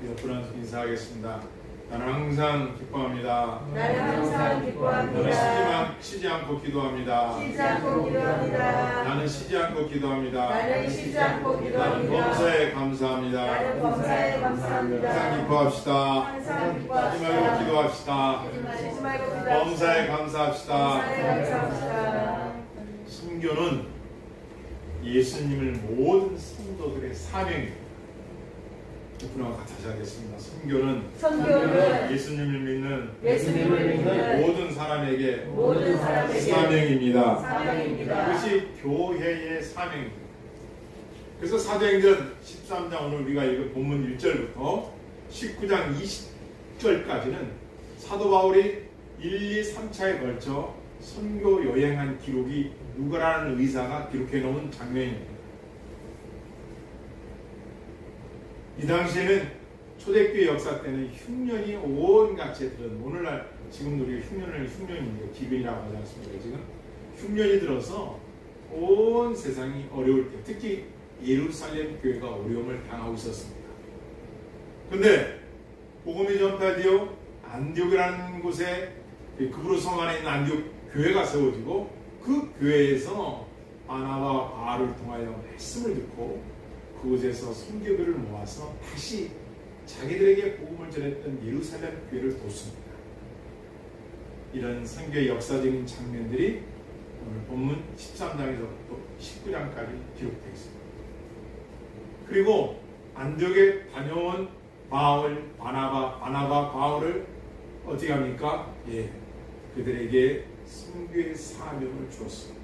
옆으로 인사하겠습니다. 나는 항상 기뻐합니다. 나는 항상 기뻐합니다. 나는 쉬지 않고 기도합니다. 쉬지 않고 기도합니다. 나는 쉬지 않고 기도합니다. 나는 쉬지 않고 나는 기도합니다. 범사에 감사합니다. 나는 범사에 감사합니다. 항상 기뻐합시다. 항상 쉬지 말고 기뻐합시다. 기도합시다. 쉬지 말고 기도합시다. 범사에 감사합시다. 범사에 감사합시다. 순교는 예수님을 모든 성도들의 사명입니다. 오픈하고 다시 하겠습니다. 선교는 예수님을 믿는 예수님을 사람에게 모든 사람에게 사명입니다. 사명입니다. 그것이 교회의 사명입니다. 그래서 사도행전 13장 오늘 우리가 읽은 본문 1절부터 19장 20절까지는 사도 바울이 1, 2, 3차에 걸쳐 선교 여행한 기록이 누가라는 의사가 기록해 놓은 장면입니다. 이 당시에는 초대교회 역사 때는 흉년이 온갖 들은 오늘날 지금도 우리가 흉년인데 기근이라고 하지 않습니까? 지금 흉년이 들어서 온 세상이 어려울 때 특히 예루살렘 교회가 어려움을 당하고 있었습니다. 그런데 복음이 전파되어 안디옥이라는 곳에 그브로 성 안에 있는 안디옥 교회가 세워지고 그 교회에서 바나바와 바울을 통하여 말씀을 듣고 그곳에서 선교들을 모아서 다시 자기들에게 복음을 전했던 예루살렘 교회를 돕습니다. 이런 선교의 역사적인 장면들이 오늘 본문 13장에서부터 19장까지 기록되어 있습니다. 그리고 안디옥에 다녀온 바나바, 바울을 어떻게 합니까? 그들에게 선교의 사명을 주었습니다.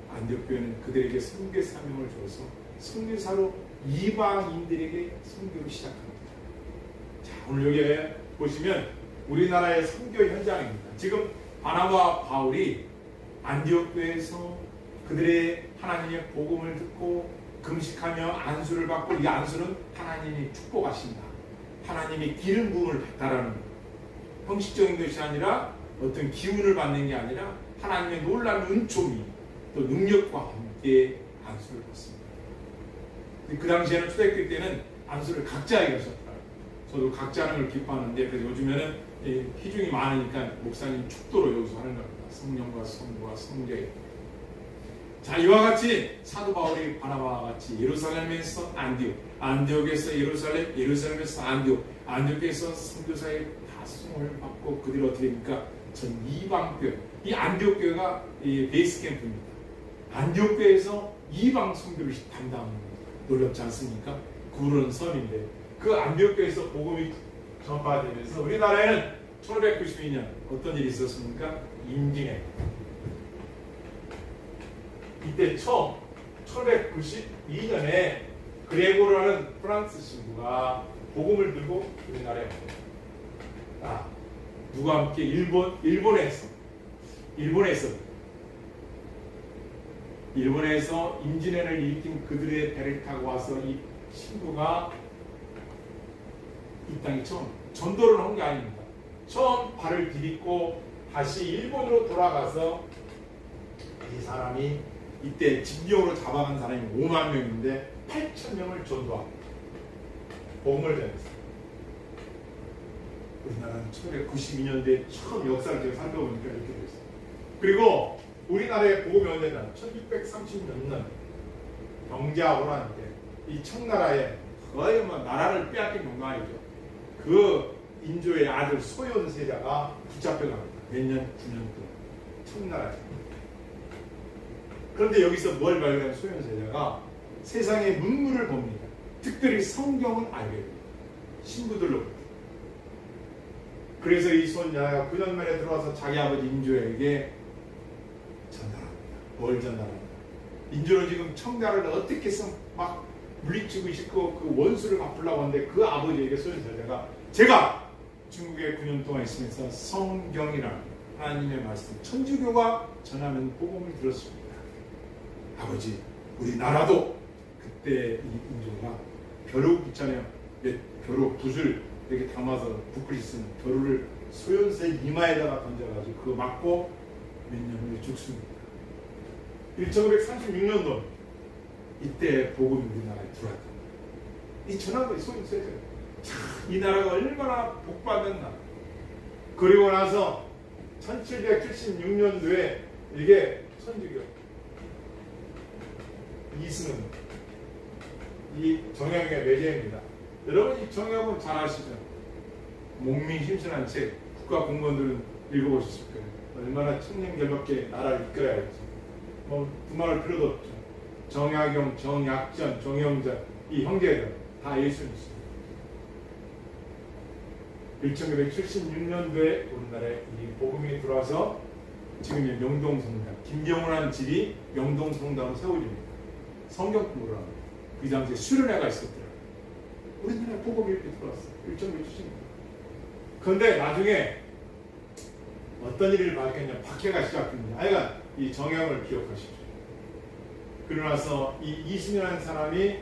안디옥 교회는 그들에게 선교의 사명을 주어서 선교사로 이방인들에게 선교를 시작합니다. 자, 오늘 여기 보시면 우리나라의 선교 현장입니다. 지금 바나바와 바울이 안디옥 교회에서 그들의 하나님의 복음을 듣고 금식하며 안수를 받고, 이 안수는 하나님이 축복하신다, 하나님이 기름 부음을 받다라는 형식적인 것이 아니라 어떤 기운을 받는 게 아니라 하나님의 놀라운 은총이 또 능력과 함께 안수를 받습니다. 그 당시에는 초대교회 때는 안수를 각자에게 하셨더라고요. 저도 각자 하는 걸 기뻐하는데, 그래서 요즘에는 비중이 많으니까 목사님 축도로 여기서 하는 겁니다. 성령과 성부와 성령의. 자, 이와 같이 사도 바울이 바나바와 같이 예루살렘에서 안디옥, 안디옥에서 예루살렘, 예루살렘에서 안디옥, 안디옥에서 선교사의 파송을 받고 그들이 어떻게 됩니까? 전 이방교회, 이 안디옥 교회가 베이스 캠프입니다. 안디옥 교회에서 이방 선교를 담당합니다. 놀랍지 않습니까? 구른 섬인데 그 안디옥 교회에서 복음이 전파되면서 우리나라에는 1592년 어떤 일이 있었습니까? 임진왜란. 이때 처음 1592년에 그레고라는 프랑스 신부가 복음을 들고 우리나라에 옵니다. 누가 함께? 일본에서 임진왜란을 일으킨 그들의 배를 타고 와서 이 신부가 이 땅에 처음 전도를 한 게 아닙니다. 처음 발을 디딛고 다시 일본으로 돌아가서 이 사람이 이때 징용으로 잡아간 사람이 5만 명인데 8천 명을 전도합니다. 복음을 전했어요. 우리나라는 1992년도에 처음 역사를 제가 살펴보니까 이렇게 됐어요. 그리고 우리나라의 복음이 언제나 1630년 병자호란 때 이 청나라에 거의 나라를 빼앗긴 영광이죠. 그 인조의 아들 소현세자가 붙잡혀갑니다. 몇 년? 9년 동안 청나라에. 그런데 여기서 뭘 발견한 소현세자가 세상의 문물을 봅니다. 특별히 성경을 알게 됩니다. 신부들로부터. 그래서 이 소현세자가 9년 만에 들어와서 자기 아버지 인조에게 전달합니다. 뭘 전달합니다? 인조는 지금 청나라를 어떻게 해서 막 물리치고 싶고 그 원수를 갚으려고 하는데 그 아버지에게 소현세자가 제가 중국에 9년 동안 있으면서 성경이라는 하나님의 말씀, 천주교가 전하는 복음을 들었습니다. 아버지, 우리나라도 그때 이 인조가 벼룩 있잖아요. 벼룩 붓을 이렇게 담아서 붓글이 쓰는 벼룩을 소현세 이마에다가 던져가지고 그거 맞고 몇 년 후에 죽습니다. 1936년도 이때 복음이 우리나라에 들어왔다. 이 전한 거예요. 소현세자. 참, 이 나라가 얼마나 복받는 나라. 그리고 나서 1776년도에 이게 천주교 이승은 이 정약용의 매제입니다. 여러분 이 정약용 잘 아시죠? 목민심신한 책 국가 공무원들은 읽어보셨을 거예요. 얼마나 청렴결밖에 나라를 이끌어야 할지. 뭐 두말할 필요도 없죠. 정약용, 정약전, 정영전 이 형제들 다 예수 믿습니다. 1976년도에 우리나라에 이 복음이 들어와서 지금 명동성당 김경훈한 집이 명동성당을 세워집니다. 성경 공부를 합니다. 그 당시에 수련회가 있었더라고요. 우리나라에 복음이 이렇게 들어왔어요. 1976년도에. 그런데 나중에 어떤 일을 발견했냐 박해가 시작됩니다. 하여간 이 정형을 기억하십시오. 그러고 나서 이 이승이라는 사람이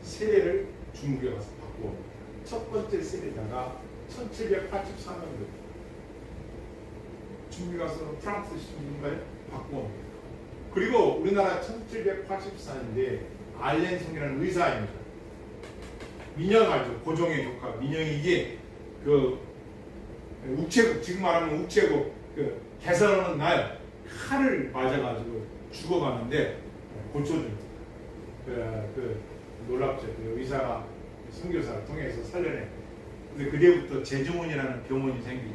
세례를 중국에 가서 받고 옵니다. 첫 번째 세례자가 1784년도 중국에 가서 프랑스 신분을 받고 옵니다. 그리고 우리나라 1784년도에 알렌송이라는 의사입니다. 민영 알죠? 고종의 조카 민영이 이게 그 우체국 지금 말하면 우체국 그 개설하는 날 칼을 맞아가지고 죽어가는데 고쳐줍니다. 그 놀랍죠. 그 의사가 선교사를 통해서 살려내. 근데 그때부터 제주문이라는 병원이 생기죠.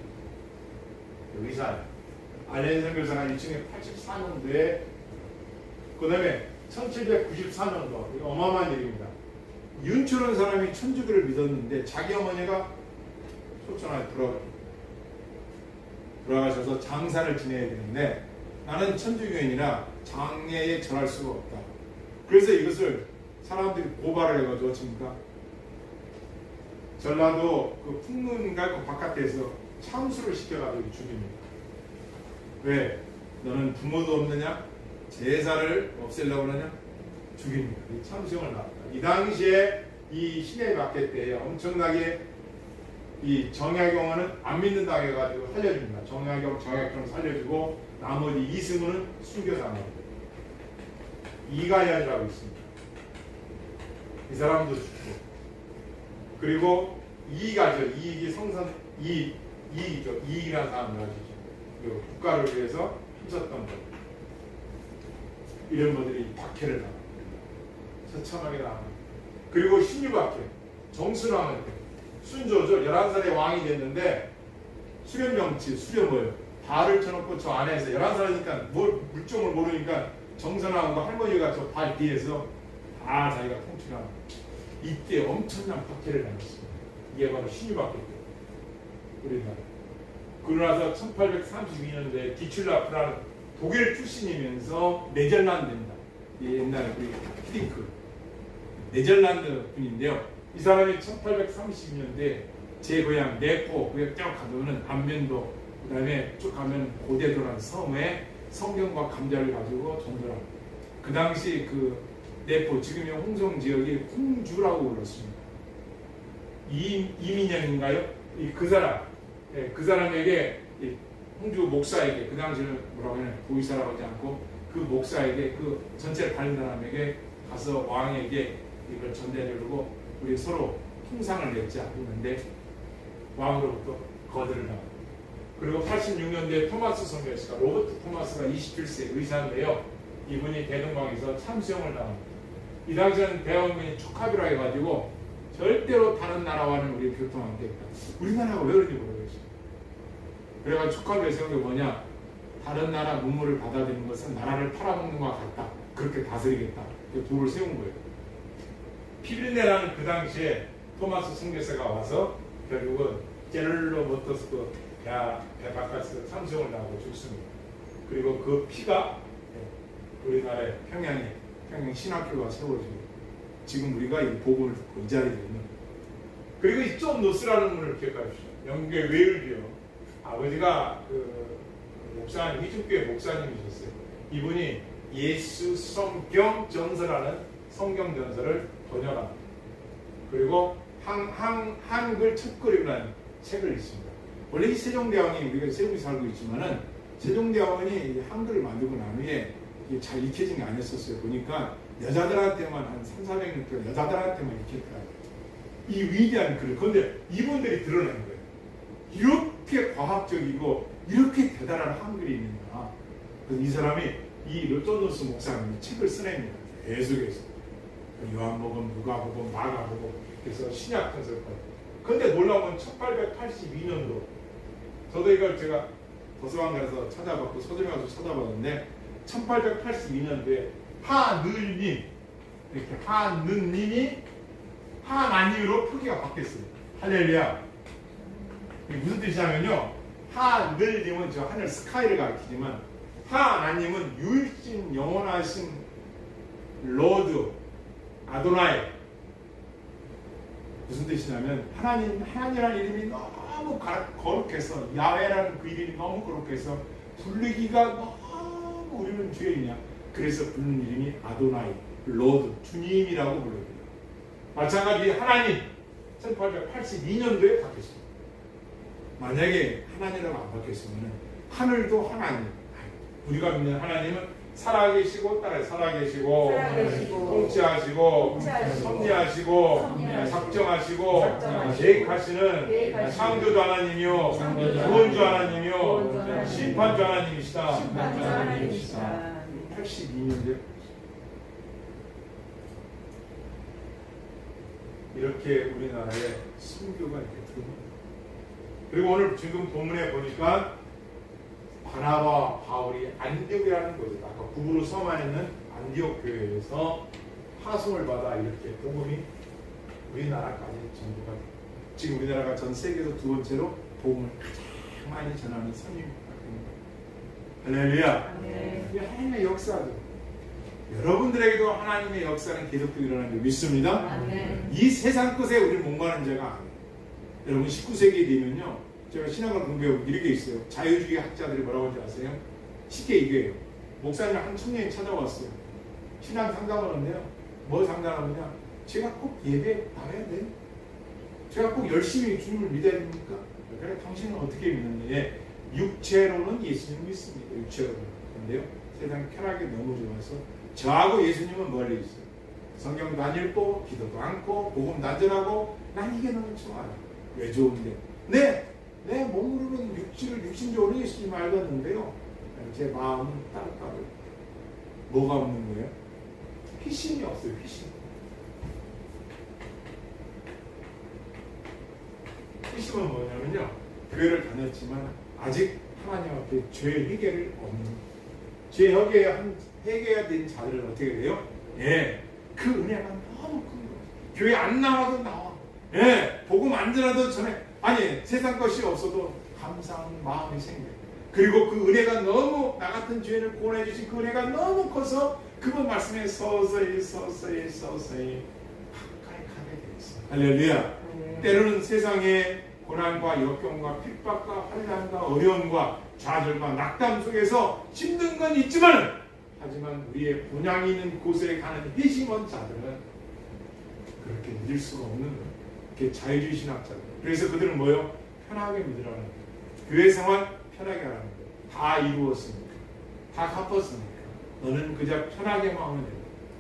그 의사 알렌 선교사가 1984년도에 그 다음에 1794년도 어마어마한 일입니다. 윤초라는 사람이 천주교를 믿었는데 자기 어머니가 소천하에 돌아가셔서 장사를 지내야 되는데 나는 천주교인이라 장례에 절할 수가 없다. 그래서 이것을 사람들이 고발을 해가지고 어떻습니까? 전라도 그 풍문인가 그 바깥에서 참수를 시켜가지고 죽입니다. 왜? 너는 부모도 없느냐? 제사를 없애려고 하느냐? 죽입니다. 이 참수형을 낳았다. 이 당시에 이 신의 박해 때에 엄청나게 이 정약용은 안 믿는다고 해가지고 살려줍니다. 정약용 살려주고 나머지 이승우는 순교사입니다. 이가연이라고 있습니다. 이 사람도 죽고 그리고 이익하죠. 이익이 성선 이익이죠. 이익이라는 사람을 아시죠. 그 국가를 위해서 힘썼던 것 이런 분들이 박해를 당합니다. 처참하게 당합니다. 그리고 신유박해 정순왕은 순조죠. 11살에 왕이 됐는데 수렴정치, 수렴 뭐예요? 발을 쳐놓고 저 안에서 11살이니까 물정을 모르니까 정선왕과 할머니가 저 발 뒤에서 다 자기가 통치를 이때 엄청난 박해를 당했습니다. 이게 바로 신유박해 때 우리나라. 그러고 나서 1832년도에 디출라프라는 독일 출신이면서 네덜란드입니다. 옛날에 우리 히딩크 네덜란드 분인데요. 이 사람이 1832년대 제 고향 네포 고향 쭉 가면은 안면도 그 다음에 쭉 가면 고대도라는 섬에 성경과 감자를 가지고 전도합니다. 그 당시 그 네포 지금의 홍성 지역이 홍주라고 불렀습니다. 이민영인가요? 그 사람 그 사람에게 홍주 목사에게 그 당시는 뭐라고 하냐 보이사라고 하지 않고 그 목사에게 그 전체를 다른 사람에게 가서 왕에게 이걸 전달해주고 우리 서로 통상을 맺자 했는데 왕으로부터 거절을 합니다. 그리고 86년도에 토마스 선교사가 로버트 토마스가 27세 의사인데요. 이분이 대동강에서 참수형을 당합니다. 이 당시에는 대원군이 촉합이라 해가지고 절대로 다른 나라와는 우리 교통 안 되겠다. 우리나라가 왜 그런지 모르겠어요. 그래가지고 촉합의 생각이 뭐냐? 다른 나라 문물을 받아들이는 것은 나라를 팔아먹는 것과 같다. 그렇게 다스리겠다. 도를 세운 거예요. 피르네라는 그 당시에 토마스 선교사가 와서 결국은 제를로 모터스 배 바깥에서 참수형을 당하고 죽습니다. 그리고 그 피가 우리나라의 평양 신학교가 세워지고 지금 우리가 이 복음을 듣고 이 자리에 있는 그리고 이 존 노스라는 분을 기억하십시오. 영국의 웨일비어 아버지가 그 목사님 희죽교회 목사님이셨어요. 이분이 예수 성경 전서라는 성경 전서를 번역합니다. 그리고 한글 첫글이라는 책을 읽습니다. 원래 이 세종대왕이 우리가 세국에 살고 있지만은 세종대왕이 한글을 만들고 난 후에 이게 잘 익혀진 게 아니었었어요. 보니까 여자들한테만 한 300~400년 동안 여자들한테만 익혔더라고요. 이 위대한 글을. 그런데 이분들이 드러낸 거예요. 이렇게 과학적이고 이렇게 대단한 한글이 있는가. 그래서 이 사람이 이 르토노스 목사님이 책을 써냅니다. 계속해서 요한복음, 누가복음, 마가복음, 그래서 신약 분석까지. 그런데 놀라운 건 1882년도 저도 이걸 제가 도서관 가서 찾아봤고 서점에 가서 찾아봤는데 1882년도에 하늘님 이렇게 하느님이 하나님으로 표기가 바뀌었어요. 할렐루야. 이게 무슨 뜻이냐면요, 하늘님은 저 하늘 스카이를 가리키지만 하나님은 유일신 영원하신 로드 아도나이. 무슨 뜻이냐면 하나님이라는 이름이 너무 거룩해서, 야훼라는 그 이름이 너무 거룩해서 부르기가 너무 우리는 죄인이야. 그래서 부르는 이름이 아도나이, 로드, 주님이라고 부릅니다. 마찬가지 하나님 1882년도에 바뀌었습니다. 만약에 하나님이라고 안 바뀌었으면 하늘도 하나님, 우리가 믿는 하나님은 살아계시고 따라 살아계시고 통치하시고 섭리하시고 작정하시고 계획하시는 창조주 하나님이요 구원주 하나님이요 심판주 하나님이시다. 82년도에 이렇게 우리나라에 선교가 이렇게 들어옵니다. 그리고 오늘 지금 본문에 보니까 바나바와 바울이 안디옥이라는 곳에서 아까 구부로 서만 있는 안디옥 교회에서 파송을 받아 이렇게 복음이 우리나라까지 전도가 됩니다. 지금 우리나라가 전 세계에서 두 번째로 복음을 가장 많이 전하는 선임입니다. 할렐루야. 이게 하나님의 역사죠. 여러분들에게도 하나님의 역사는 계속되고 일어나는 줄 믿습니다. 아멘. 이 세상 끝에 우리를 목마른 자가 아니에요. 여러분 19세기에 되면요, 제가 신학을 공부해보면 이렇게 있어요. 자유주의 학자들이 뭐라고 하는지 아세요? 쉽게 이거예요. 목사님 한 청년이 찾아왔어요. 신앙 상담을 하는데요. 뭐 상담하느냐? 제가 꼭 예배 나가야 돼요? 제가 꼭 열심히 주님을 믿어야 됩니까? 그래, 당신은 어떻게 믿는데? 육체로는 예수님을 믿습니다. 육체로는. 그런데요, 세상 쾌락이 너무 좋아서 저하고 예수님은 멀리 있어요. 성경도 안 읽고 기도도 않고 복음 단절하고 난 이게 너무 좋아요. 왜 좋은데? 내 몸으로는 육신적으로 예수님을 알겠는데요, 제 마음은 따로따로. 뭐가 없는 거예요? 희심이 없어요. 희심은 뭐냐면요, 교회를 다녔지만 아직 하나님 앞에 죄 해결을 없는, 죄 해결해야 된 자들은 어떻게 돼요? 예, 그 은혜가 너무 큰 거예요. 교회 안 나와도 나와. 예, 복음 안 들어도 전에, 아니 세상 것이 없어도 감사하는 마음이 생겨요. 그리고 그 은혜가 너무, 나 같은 죄인을 구원해 주신 그 은혜가 너무 커서 그분 말씀에 서서히 가까이 가게 되어 있어요. 할렐루야. 때로는 세상의 고난과 역경과 핍박과 환난과 어려움과 좌절과 낙담 속에서 힘든 건 있지만, 하지만 우리의 본향이 있는 곳에 가는 희심한 자들은 그렇게 믿을 수가 없는 거예요. 이렇게 자유주의 신학자들. 그래서 그들은 뭐예요? 편하게 믿으라는 거예요. 교회 생활 편하게 하라는 거예요. 다 이루었으니까, 다 갚았으니까 너는 그저 편하게만 하면 돼요.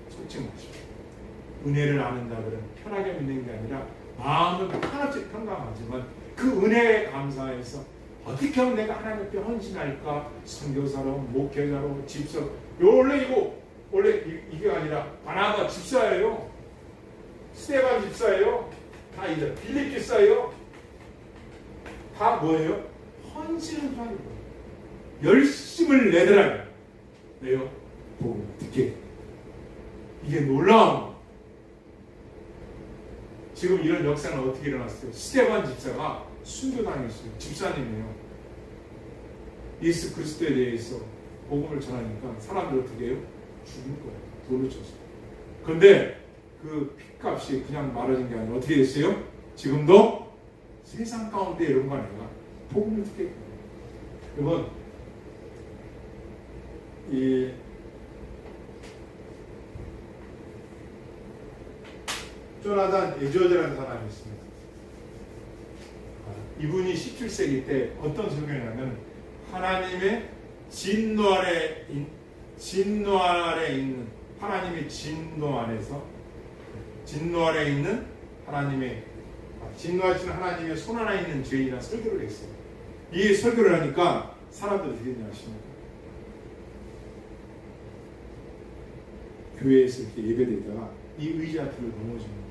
속지 마십시오. 은혜를 아는 자들은 편하게 믿는 게 아니라 마음은 하나씩 평강하지만 그 은혜에 감사해서 어떻게 하면 내가 하나님 앞에 헌신할까? 선교사로, 목회자로, 집사로. 원래 이게 아니라 바나바 집사예요. 스데반 집사예요. 다 이제 빌립 집사예요. 다 뭐예요? 헌신을 하는 거예요. 열심을 내더라. 왜요? 복음을 듣게. 이게 놀라운 거. 지금 이런 역사는 어떻게 일어났어요? 스데반 집사가 순교당했어요. 집사님이에요. 예수 그리스도에 대해서 복음을 전하니까 사람들 어떻게 해요? 죽인 거예요. 돈을 줬어요. 그런데 그 핏값이 그냥 말아진 게 아니라 어떻게 됐어요? 지금도 세상 가운데 이런 거 아니라 복음을 듣게. 여러분, 이 조나단 에즈워즈라는 사람이 있습니다. 이분이 17세기 때 어떤 설교냐면, 하나님의 진노 아래 있는 하나님의 진노 아래 있는 하나님의 진노하시는 하나님의 손 하나 있는 죄인이라 설교를 했어요. 이 설교를 하니까 사람들이 어떻게 하십니까? 교회에서 이렇게 예배되다가 이 의자 뒤로 넘어집니다.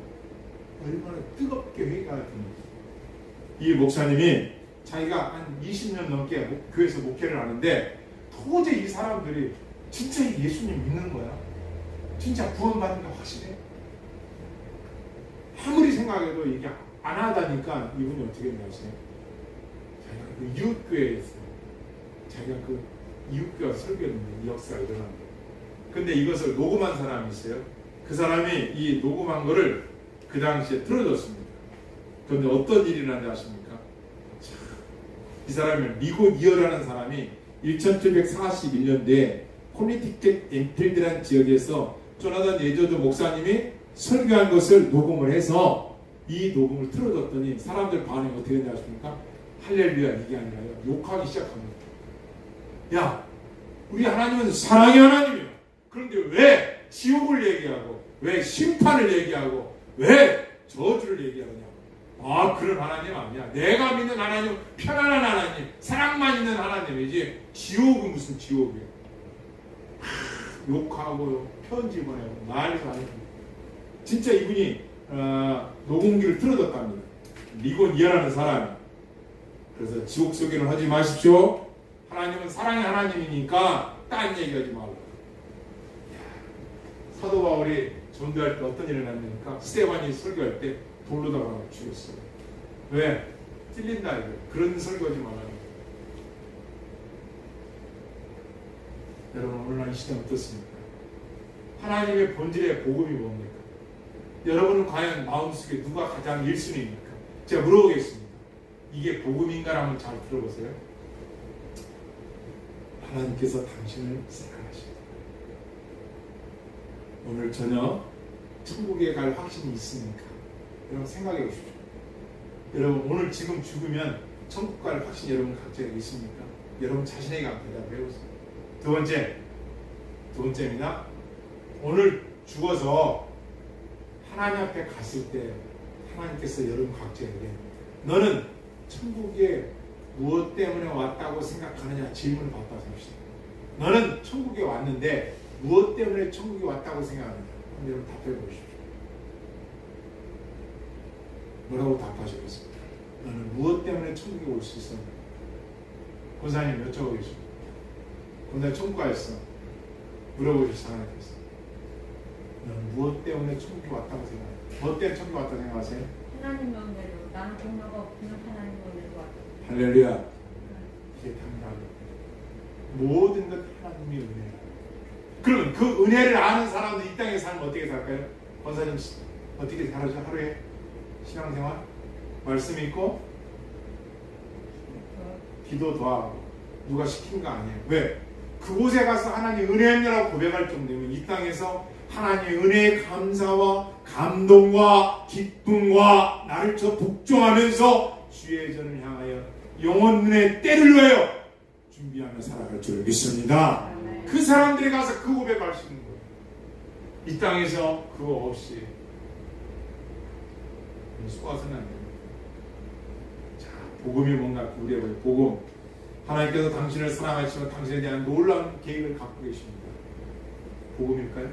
얼마나 뜨겁게 회개가 됩니까? 이 목사님이 자기가 한 20년 넘게 교회에서 목회를 하는데 도저히 이 사람들이 진짜 예수님 믿는 거야? 진짜 구원받는 거 확실해? 아무리 생각해도 이게 안 하다니까 이분이 어떻게 했냐세요? 자기가 그 이웃교회에서 자기가 그 이웃교회 설교했는데 이 역사가 일어납니다. 근데 이것을 녹음한 사람이 있어요. 그 사람이 이 녹음한 거를 그 당시에 틀어줬습니다. 그런데 어떤 일이 일어났는지 아십니까? 이 사람이 미국 이어라는 사람이 1741년도에 코네티켓 엔필드라는 지역에서 조나단 에드워드 목사님이 설교한 것을 녹음을 해서 이 녹음을 틀어줬더니 사람들 반응이 어떻게 되냐 하십니까? 할렐루야 이게 아니라요. 욕하기 시작합니다. 야, 우리 하나님은 사랑의 하나님이야. 그런데 왜 지옥을 얘기하고 왜 심판을 얘기하고 왜 저주를 얘기하느냐? 아, 그런 하나님 아니야. 내가 믿는 하나님은 편안한 하나님, 사랑만 있는 하나님이지 지옥은 무슨 지옥이야. 욕하고 편지 보내고 난리도 아니고. 진짜 이분이 녹음기를 틀어줬답니다. 리곤 이어라는 사람이. 그래서 지옥 소개를 하지 마십시오. 하나님은 사랑의 하나님이니까 딴 얘기하지 말고. 사도 바울이 전도할 때 어떤 일이 일어났습니까? 스테반이 설교할 때 돌로다가 죽였어요. 왜? 찔린다 이거. 그런 설교하지 말아요. 여러분 오늘날 이 시대 어떻습니까? 하나님의 본질의 복음이 뭡니까? 여러분은 과연 마음속에 누가 가장 1순위입니까? 제가 물어보겠습니다. 이게 복음인가 한번 잘 들어보세요. 하나님께서 당신을 사랑하십니다. 오늘 저녁 천국에 갈 확신이 있습니까? 여러분 생각해 보십시오. 여러분 오늘 지금 죽으면 천국 갈 확신이 여러분 각자에 있습니까? 여러분 자신에게 대답해 보세요. 두 번째입니다. 오늘 죽어서 하나님 앞에 갔을 때 하나님께서 여러분 각자에게 너는 천국에 무엇 때문에 왔다고 생각하느냐 질문을 받다 삽시다. 너는 천국에 왔는데 무엇 때문에 천국에 왔다고 생각하느냐? 여러분 답해 보십시오. 뭐라고 답하시겠습니까? 너는 무엇 때문에 천국에 올 수 있었냐? 권사님 여쭤보겠습니다. 권사님 천국 가있어. 물어보셨어 하나님께서. 너는 무엇 때문에 천국에 왔다고 생각해? 무엇 때문에 천국에 왔다고 생각하세요? 하나님 은혜로 나는 공로가 없으면 하나님 은혜로 왔다. 할렐루야. 이게 당연하고 모든 것 하나님의 은혜야. 그러면 그 은혜를 아는 사람들 이 땅에 살면 어떻게 살까요? 권사님 어떻게 살아죠? 하루에 신앙생활 말씀 읽고 기도도 하고 누가 시킨 거 아니에요. 왜? 그곳에 가서 하나님 은혜였냐라고 고백할 정도면 이 땅에서 하나님의 은혜의 감사와 감동과 기쁨과 나를 저 복종하면서 주의 전을 향하여 영혼의 때를 위하여 준비하며 살아갈 줄 믿습니다. 그 사람들이 가서 그 고백할 수 있는 거예요. 이 땅에서 그거 없이 쏘아서는 안 됩니다. 자, 복음이 뭔가 우리의 복음. 하나님께서 당신을 사랑하시면 당신에 대한 놀라운 계획을 갖고 계십니다. 복음일까요?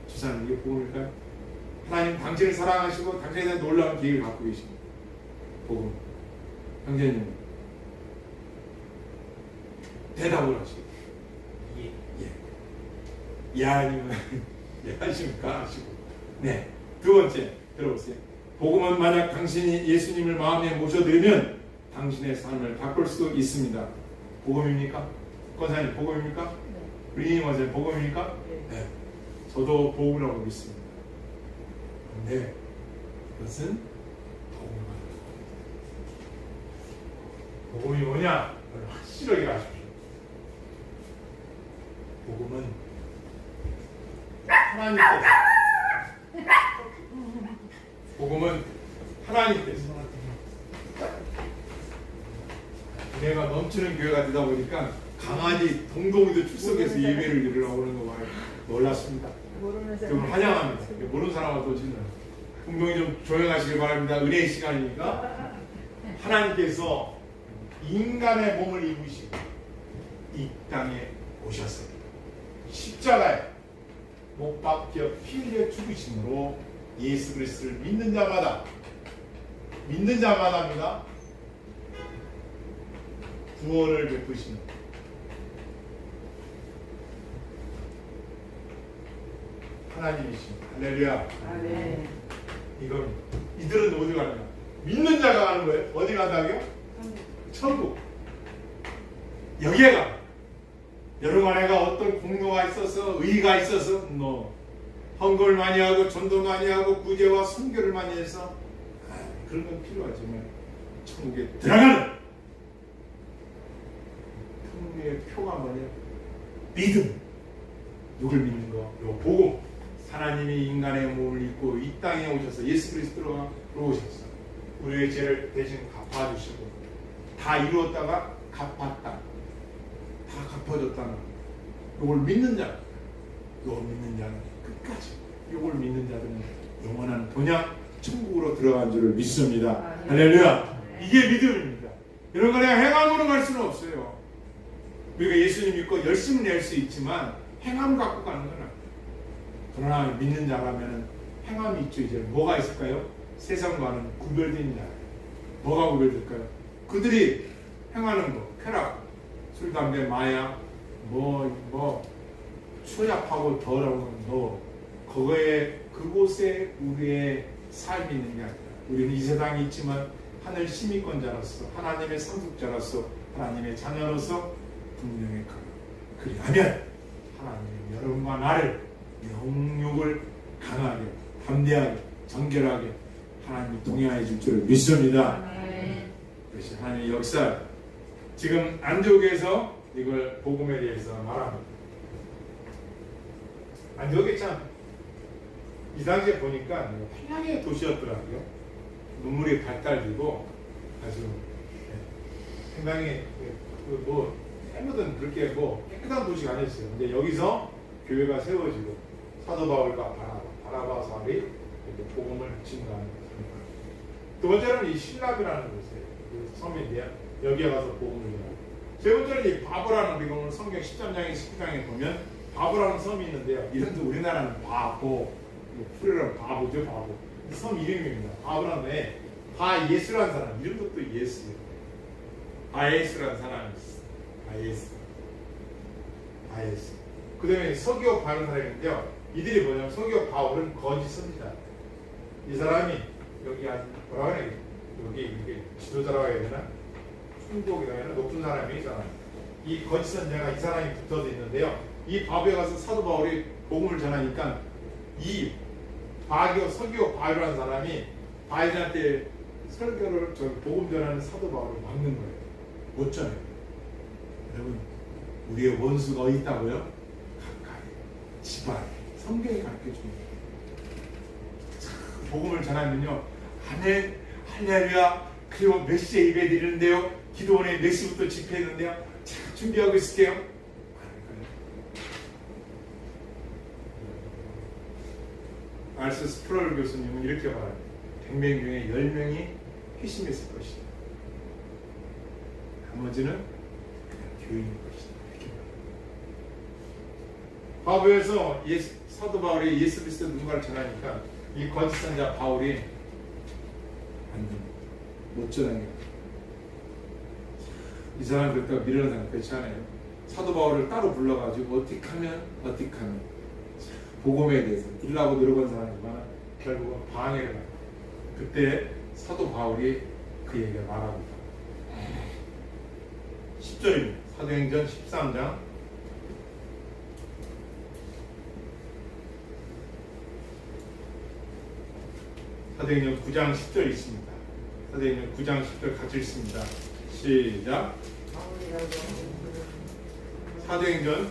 주사님 이게 복음일까요? 하나님 당신을 사랑하시고 당신에 대한 놀라운 계획을 갖고 계십니다. 복음. 형제님 대답을 하시고 예 아니면 예 하십니까? 하시고 네. 두 번째 들어보세요. 복음은 만약 당신이 예수님을 마음에 모셔들면 당신의 삶을 바꿀 수 있습니다. 복음입니까? 권사님 복음입니까? 네. 리님 원사님 복음입니까? 네. 저도 복음이라고 믿습니다. 그런데 그것은 복음이 뭐냐? 확실하게 아십시오. 복음은 하나님께서 복음은 하나님께서 내가 넘치는 교회가 되다 보니까 강아지 동동이도 출석해서 예배를 나오는 거 많이 놀랐습니다. 모르는 그걸 환영합니다. 모르는 사람하고 또 짓는 분명히 좀 조용하시길 바랍니다. 은혜의 시간이니까. 하나님께서 인간의 몸을 입으시고 이 땅에 오셨어요. 십자가에 못 박혀 피 흘려 죽으심으로 예수 그리스도를 믿는 자마다입니다. 구원을 베푸시는 하나님이십니다. 할렐루야. 아멘. 이건 이들은 어디 가냐? 믿는 자가 가는 거예요. 어디 간다고요? 천국. 여기에 가. 여러분 안에가 어떤 공로가 있어서 의가 있어서 헌금을 많이 하고 전도 많이 하고 구제와 선교를 많이 해서 그런 건 필요하지만 천국에 들어가는 천국의 표가 뭐냐? 믿음. 누굴 믿는 거? 요 복음. 하나님이 인간의 몸을 입고 이 땅에 오셔서 예수 그리스도로 오셔서 우리의 죄를 대신 갚아주시고 다 이루었다가 갚았다. 다 갚아줬다는 요걸 믿는 자, 요걸 믿는 자는 끝까지 요걸 믿는 자들은 영원한 본향 천국으로 들어간 줄을 믿습니다. 할렐루야. 이게 믿음입니다. 이런 거 내가 행함으로 갈 수는 없어요. 우리가 예수님 믿고 열심히 낼 수 있지만 행함 갖고 가는 건 아니에요. 그러나 믿는 자라면 행함이 있죠. 이제 뭐가 있을까요? 세상과는 구별된 자. 뭐가 구별될까요? 그들이 행하는 거, 쾌락, 술, 담배, 마약, 추잡하고 더러운 그거에 그곳에 우리의 삶이 있는 게 아니라 우리는 이 세상에 있지만 하늘 시민권자로서 하나님의 상속자로서 하나님의 자녀로서 분명히 그리하면 하나님이 여러분과 나를 영육을 강하게 담대하게 정결하게 하나님이 동행하여 줄 줄을 믿습니다. 그것이 하나님의 역사. 지금 안디옥에서 이걸 복음에 대해서 말합니다. 안디옥이 참 이 당시에 보니까 평양의 도시였더라고요. 눈물이 발달되고 아주 상당히 해무든 그렇게 깨끗한 도시가 아니었어요. 근데 여기서 교회가 세워지고 사도 바울과 바나바 사울이 이렇게 복음을 증거하는 것입니다. 두 번째는 이 신랍이라는 곳이에요. 그 섬인데요. 여기에 가서 복음을 전하고. 세 번째는 이 바보라는 우리가 성경 13장에 19장에 보면 바보라는 섬이 있는데요. 이름도 우리나라는 바보, 프레라는 바보죠, 바보. 섬 이름입니다. 바보라는데 바예수라는 사람, 이름도 또 예수예요. 바예수라는 사람이 있어요. 바예수. 그 다음에 서기오 바울이라는 사람인데요. 이들이 뭐냐면 서기오 바울은 거짓 선지자. 이 사람이 여기 뭐라 그래? 여기 이게 지도자라고 해야 되나? 충복이라고 해야 되나? 높은 사람이 이 사람. 이 거짓 선지자가 이 사람이 붙어져 있는데요. 이 바보에 가서 사도 바울이 복음을 전하니까 이 서기오 바울이라는 사람이 바울한테 설교를 복음 전하는 사도 바울을 막는 거예요. 못 전해요. 여러분 우리의 원수가 어디 있다고요? 가까이, 집안, 성경이 가르쳐줍니다. 복음을 전하면요, 아멘, 할렐루야. 그리고 몇 시에 예배 드리는데요, 기도원에 몇 시부터 집회했는데요, 자, 준비하고 있을게요. 알스 스프롤 교수님은 이렇게 말합니다. 100명 중에 10명이 회심했을 것이다. 나머지는 그냥 교인일 것이다. 바보에서 사도 바울이 예수 그리스도 누군가를 전하니까 이 거짓 선자 바울이 안 됩니다. 못 전하는 이 사람 그렇다고 미련한 사람 그렇지 않아요. 사도 바울을 따로 불러가지고 어떻게 하면 복음에 대해서 일하고 들어간 사람이지만 결국은 방해를 합니다. 그때 사도 바울이 그에게 말합니다. 10절입니다. 사도행전 13장 사도행전 9장 10절 있습니다. 사도행전 9장 10절 같이 읽습니다. 시작. 사도행전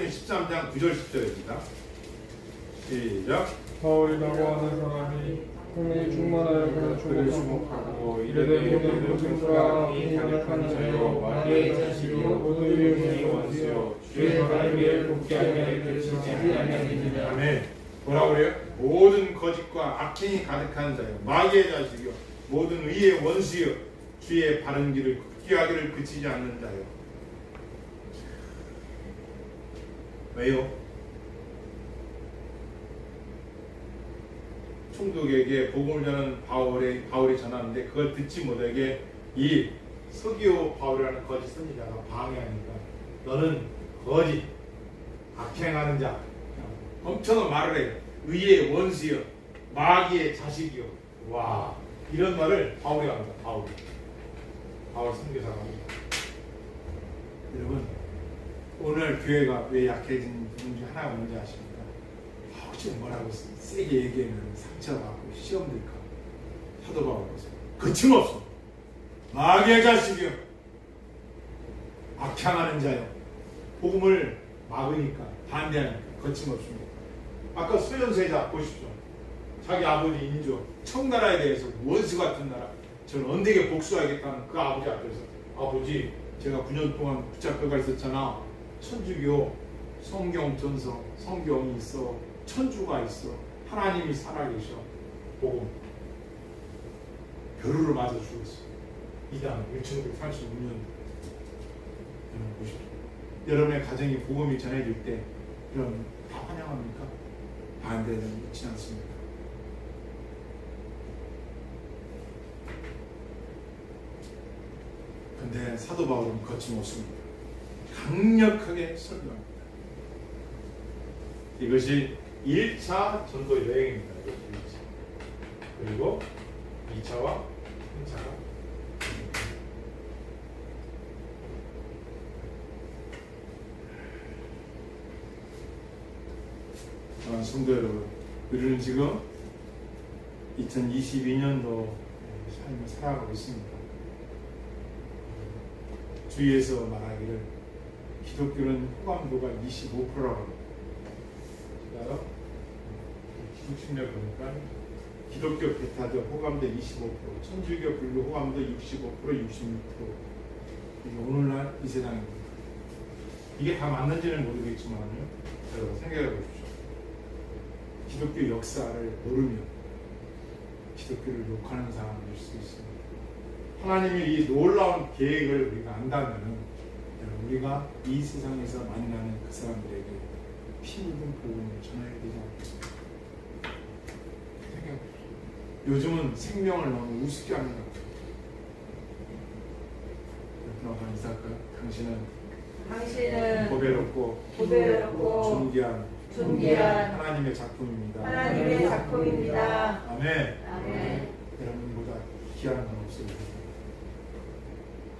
13장 9절 10절입니다. 시작. 바울이라고 하는 사람이 성령이 충만하여 그를 주목하고 이르되 모든 모든과 인간을 자요 마귀의 자식이요 모든 영의 원수요 주의 바람에 돕게 하여 그치지 아니하느니라. 아멘. 뭐라고 그래요? 모든 거짓과 악행이 가득한 자여 마귀의 자식이여 모든 의의 원수여 주의 바른 길을 굳게하기를 그치지 않는 자여. 왜요? 총독에게 복음을 전하는 바울이 전하는데 그걸 듣지 못하게 이 서기오 바울이라는 거짓 선지자가 방해하니까 너는 거짓 악행하는 자 엄청난 말을 해요. 의의 원수여 마귀의 자식이여. 와, 이런 말을 바울이 합니다. 바울 선교사가 합니다. 여러분, 오늘 교회가 왜 약해진 분 중 하나가 뭔지 아십니까? 혹시 뭐라고 세게 얘기하면 상처받고 시험 들까? 사도 바울 보세요. 거침없어 마귀의 자식이여 악행하는 자여. 복음을 막으니까 반대하니까 거침없습니다. 아까 소현세자 보십시오. 자기 아버지 인조 청나라에 대해서 원수 같은 나라 저는 언덕에 복수하겠다는 그 아버지 앞에서 아버지 제가 9년 동안 붙잡혀가 있었잖아. 천주교 성경 전서 성경이 있어 천주가 있어 하나님이 살아계셔. 복음 벼루를 맞아 죽었어. 이당 1536년. 여러분 보십시오. 여러분의 가정이 복음이 전해질 때 여러분 다 환영합니까? 반대는 있지 않습니다. 근데 사도 바울은 거침없습니다. 강력하게 설교합니다. 이것이 1차 전도 여행입니다. 그리고 2차와 3차가 성도 여러분, 우리는 지금 2022년도 삶을 살아가고 있습니다. 주위에서 말하기를 기독교는 호감도가 25%라고 합니다. 제가 기독신력 보니까 기독교 베타도 호감도 25%, 천주교 불교 호감도 65%, 66%. 이게 오늘날 이 세상입니다. 이게 다 맞는지는 모르겠지만요. 여러분 생각해 보십시오. 기독교 역사를 모르면 기독교를 욕하는 사람일 수 있습니다. 하나님의 이 놀라운 계획을 우리가 안다면 우리가 이 세상에서 만나는 그 사람들에게 피 묻은 복음을 전해야 되지 않겠습니까? 생각해보십시오. 요즘은 생명을 너무 우습게 합니다. 여러분 이삭까요? 당신은 보배롭고 존귀한 하나님의 작품입니다. 아멘. 여러분보다 귀한 건 없습니다.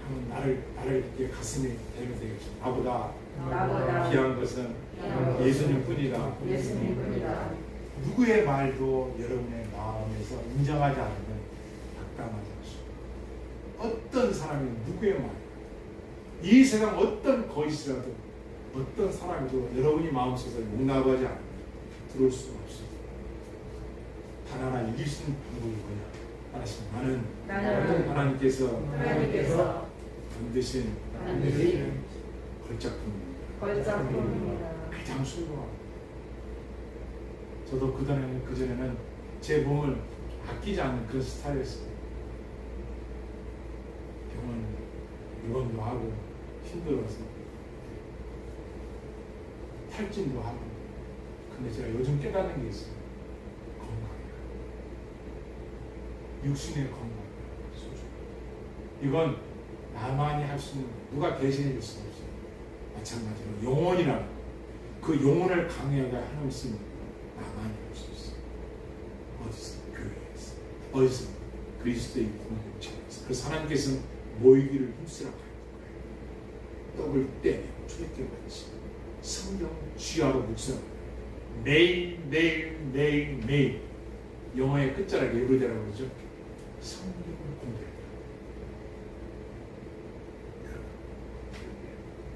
한번 나를 이렇게 가슴에 대면 되겠죠. 나보다 귀한 것은 예수님뿐이다. 누구의 말도 여러분의 마음에서 인정하지 않으면 낙담하지 마시고, 어떤 사람이 누구의 말, 이 세상 어떤 거짓이라도 어떤 사람이도 여러분이 마음속에서 용납하지 않으면 들어올 수가 없습니다. 단 하나 이길 수 있는 방법이 뭐냐? 나는 하나님께서 만드신 걸작품입니다. 가장 순수합니다. 저도 그전에는 제 몸을 아끼지 않는 그런 스타일이었습니다. 병원도 하고 힘들어서 탈진도 하고. 근데 제가 요즘 깨닫는 게 있어요. 건강이에요. 육신의 건강. 이건 나만이 할 수 있는, 누가 대신해 줄 수 없어요. 마찬가지로 영혼이라는 그 영혼을 강하게 하는 것은 나만이 할 수 있어요. 어디서? 교회에서. 어디서? 그리스도의 공동체에서. 그래서 하나님께서는 모이기를 힘쓰라고 하는 거예요. 떡을 떼내고 초대교같이 성경 쥐하로 묵상하고 매일 영어의 끝자락에 에브리데이라고 그러죠. 성경을 공부해요.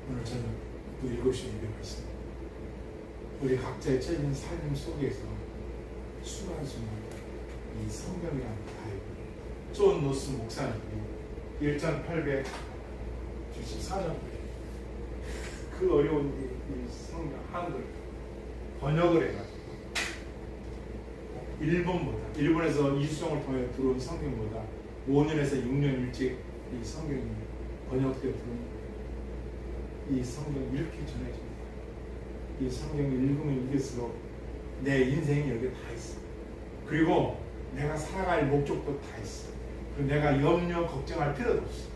오늘 저는 또 7시 예배가 있습니다. 우리 각자의 짧은 삶 속에서 순간순간 이 성경이라는 바이블, 존 노스 목사님이 1874년 그 어려운 이 성경 한글 번역을 해가지고 일본에서 이수정을 통해 들어온 성경보다 5년에서 6년 일찍 이 성경이 번역되어 들어온 이 성경이 이렇게 전해집니다. 이 성경을 읽으면 읽을수록 내 인생이 여기 다 있어. 그리고 내가 살아갈 목적도 다 있어. 그리고 내가 염려 걱정할 필요도 없어.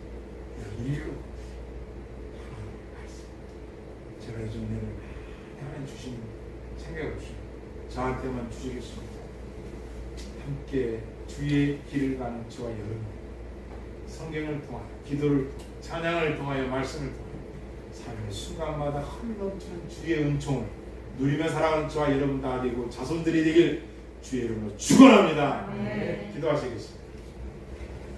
여기 읽으면 하나님 말씀. 제가 요즘 내는 하나님 주신 생각해 보시오. 저한테만 주시겠습니다. 함께 주의 길을 가는 저와 여러분, 성경을 통하여 기도를 통하여 찬양을 통하여 말씀을 통하여 삶의 순간마다 흘러넘치는 주의 은총을 누리며 살아가는 저와 여러분 다 되고 자손들이 되길 주의 이름으로 축원합니다. 네. 기도하시겠습니다.